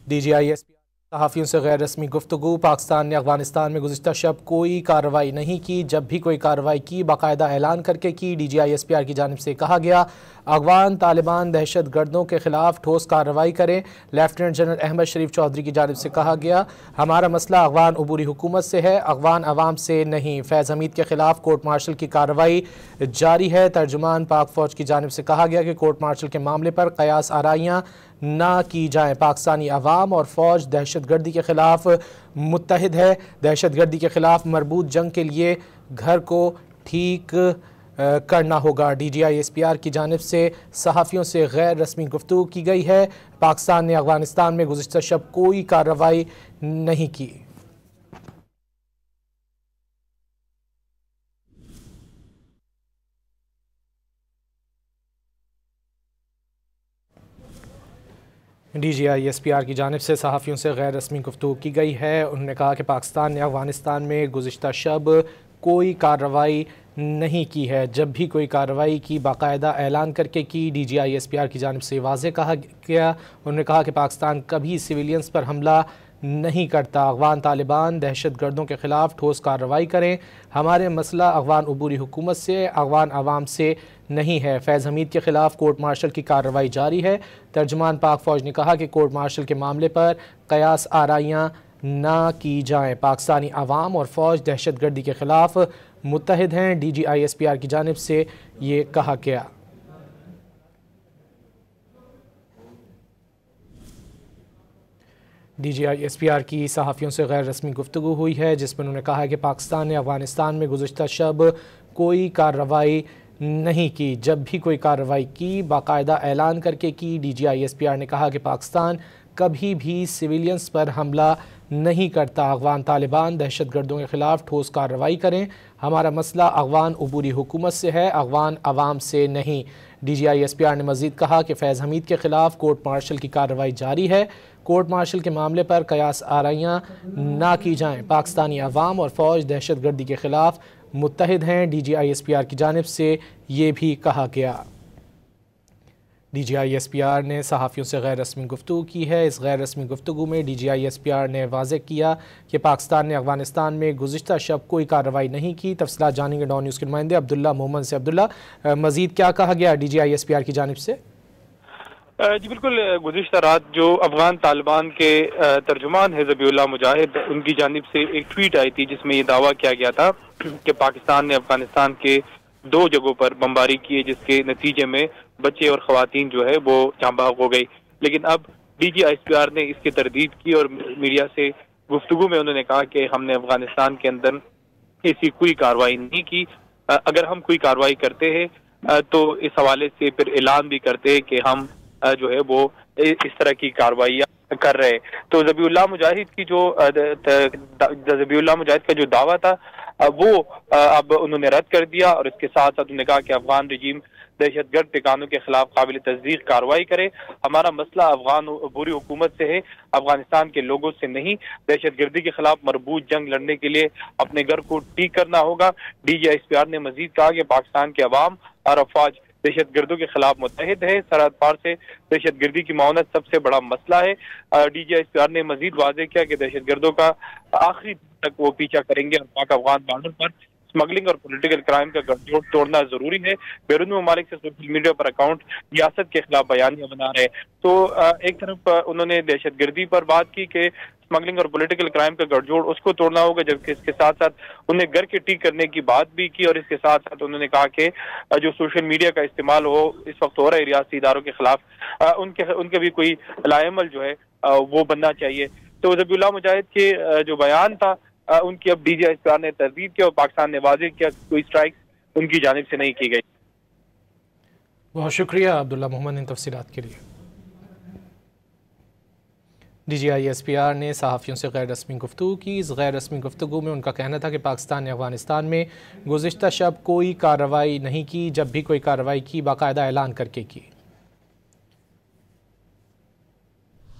DGISP صحافیوں سے غیر رسمی گفتگو۔ پاکستان نے افغانستان میں گزشتہ شب کوئی کارروائی نہیں کی، جب بھی کوئی کارروائی کی باقاعدہ اعلان کر کے کی۔ DGISPR کی جانب سے کہا گیا افغان طالبان دہشت گردوں کے خلاف ٹھوس کارروائی کریں۔ لیفٹیننٹ جنرل احمد شریف چودھری کی جانب سے کہا گیا ہمارا مسئلہ افغان عبوری حکومت سے ہے، افغان عوام سے نہیں۔ فیض حمید کے خلاف کورٹ مارشل کی کارروائی جاری ہے۔ ترجمان پاک فوج کی جانب سے کہا گیا کہ کورٹ مارشل کے معاملے پر قیاس آرائیاں نہ کی جائیں۔ پاکستانی عوام اور فوج دہشت گردی کے خلاف متحد ہے۔ دہشت گردی کے خلاف مربوط جنگ کے لیے گھر کو ٹھیک کرنا ہوگا۔ DGISPR کی جانب سے صحافیوں سے غیر رسمی گفتگو کی گئی ہے۔ پاکستان نے افغانستان میں گزشتہ شب کوئی کارروائی نہیں کی۔ DGISPR کی جانب سے صحافیوں سے غیر رسمی گفتگو کی گئی ہے۔ انہوں نے کہا کہ پاکستان نے افغانستان میں گزشتہ شب کوئی کارروائی نہیں کی ہے، جب بھی کوئی کارروائی کی باقاعدہ اعلان کر کے کی۔ DGISPR کی جانب سے واضح کہا گیا، انہوں نے کہا کہ پاکستان کبھی سویلینز پر حملہ نہیں کرتا۔ افغان طالبان دہشت گردوں کے خلاف ٹھوس کارروائی کریں، ہمارے مسئلہ افغان عبوری حکومت سے، افغان عوام سے نہیں ہے۔ فیض حمید کے خلاف کورٹ مارشل کی کارروائی جاری ہے۔ ترجمان پاک فوج نے کہا کہ کورٹ مارشل کے معاملے پر قیاس آرائیاں نہ کی جائیں۔ پاکستانی عوام اور فوج دہشت گردی کے خلاف متحد ہیں۔ DGISPR کی جانب سے یہ کہا گیا۔ DGISPR کی صحافیوں سے غیر رسمی گفتگو ہوئی ہے، جس میں انہوں نے کہا ہے کہ پاکستان نے افغانستان میں گزشتہ شب کوئی کارروائی نہیں کی، جب بھی کوئی کارروائی کی باقاعدہ اعلان کر کے کی۔ DGISPR نے کہا کہ پاکستان کبھی بھی سویلینز پر حملہ نہیں کرتا۔ افغان طالبان دہشت گردوں کے خلاف ٹھوس کارروائی کریں، ہمارا مسئلہ افغان عبوری حکومت سے ہے، افغان عوام سے نہیں۔ DGISPR نے مزید کہا کہ فیض حمید کے خلاف کورٹ مارشل کی کارروائی جاری ہے، کورٹ مارشل کے معاملے پر قیاس آرائیاں نہ کی جائیں۔ پاکستانی عوام اور فوج دہشت گردی کے خلاف متحد ہیں۔ DGISPR کی جانب سے یہ بھی کہا گیا۔ DGISPR نے صحافیوں سے غیر رسمی گفتگو کی ہے۔ اس غیر رسمی گفتگو میں DGISPR نے واضح کیا کہ پاکستان نے افغانستان میں گزشتہ شب کوئی کارروائی نہیں کی۔ تفصیلات جانیں گے ڈان نیوز کے نمائندے عبداللہ محمد سے۔ عبداللہ، مزید کیا کہا گیا DGISPR کی جانب سے؟ جی بالکل، گزشتہ رات جو افغان طالبان کے ترجمان ہے ذبیح اللہ مجاہد، ان کی جانب سے ایک ٹویٹ آئی تھی جس میں یہ دعویٰ کیا گیا تھا کہ پاکستان نے افغانستان کے 2 جگہوں پر بمباری کی ہے، جس کے نتیجے میں بچے اور خواتین جو ہے وہ جاں بحق ہو گئی۔ لیکن اب DGISPR نے اس کی تردید کی اور میڈیا سے گفتگو میں انہوں نے کہا کہ ہم نے افغانستان کے اندر ایسی کوئی کارروائی نہیں کی، اگر ہم کوئی کارروائی کرتے ہیں تو اس حوالے سے پھر اعلان بھی کرتے ہیں کہ ہم جو ہے وہ اس طرح کی کارروائیاں کر رہے۔ تو ذبیح اللہ مجاہد کا جو دعویٰ تھا وہ اب انہوں نے رد کر دیا، اور اس کے ساتھ ساتھ انہوں نے کہا کہ افغان رجیم دہشت گرد ٹھکانوں کے خلاف قابل تصدیق کارروائی کرے، ہمارا مسئلہ افغان عبوری حکومت سے ہے، افغانستان کے لوگوں سے نہیں۔ دہشت گردی کے خلاف مربوط جنگ لڑنے کے لیے اپنے گھر کو ٹھیک کرنا ہوگا۔ DGISPR نے مزید کہا کہ پاکستان کے عوام اور افواج دہشت گردوں کے خلاف متحد ہے، سرحد پار سے دہشت گردی کی معاونت سب سے بڑا مسئلہ ہے۔ DGISPR نے مزید واضح کیا کہ دہشت گردوں کا آخری تک وہ پیچھا کریں گے، اور پاک افغان بارڈر پر اسمگلنگ اور پولیٹیکل کرائم کا گٹھ جوڑ توڑنا ضروری ہے۔ بیرونی ممالک سے سوشل میڈیا پر اکاؤنٹ ریاست کے خلاف بیانیاں بنا رہے ہیں۔ تو ایک طرف انہوں نے دہشت گردی پر بات کی کہ اسمگلنگ اور پولیٹیکل کرائم کا گٹھ جوڑ اس کو توڑنا ہوگا، جبکہ اس کے ساتھ ساتھ انہیں گھر کے ٹھیک کرنے کی بات بھی کی، اور اس کے ساتھ ساتھ انہوں نے کہا کہ جو سوشل میڈیا کا استعمال اس وقت ہو رہا ہے ریاستی اداروں کے خلاف، ان کے بھی کوئی علائم عمل جو ہے وہ بننا چاہیے۔ تو ذبیح اللہ مجاہد کے جو بیان تھا ان کی اب DGISPR نے تردید کی، اور پاکستان نے واضح کیا کوئی اسٹرائک ان کی جانب سے نہیں کی گئی۔ بہت شکریہ عبداللہ محمد ان تفصیلات کے لیے۔ DGISPR نے صحافیوں سے غیر رسمی گفتگو کی۔ اس غیر رسمی گفتگو میں ان کا کہنا تھا کہ پاکستان نے افغانستان میں گزشتہ شب کوئی کارروائی نہیں کی، جب بھی کوئی کارروائی کی باقاعدہ اعلان کر کے کی۔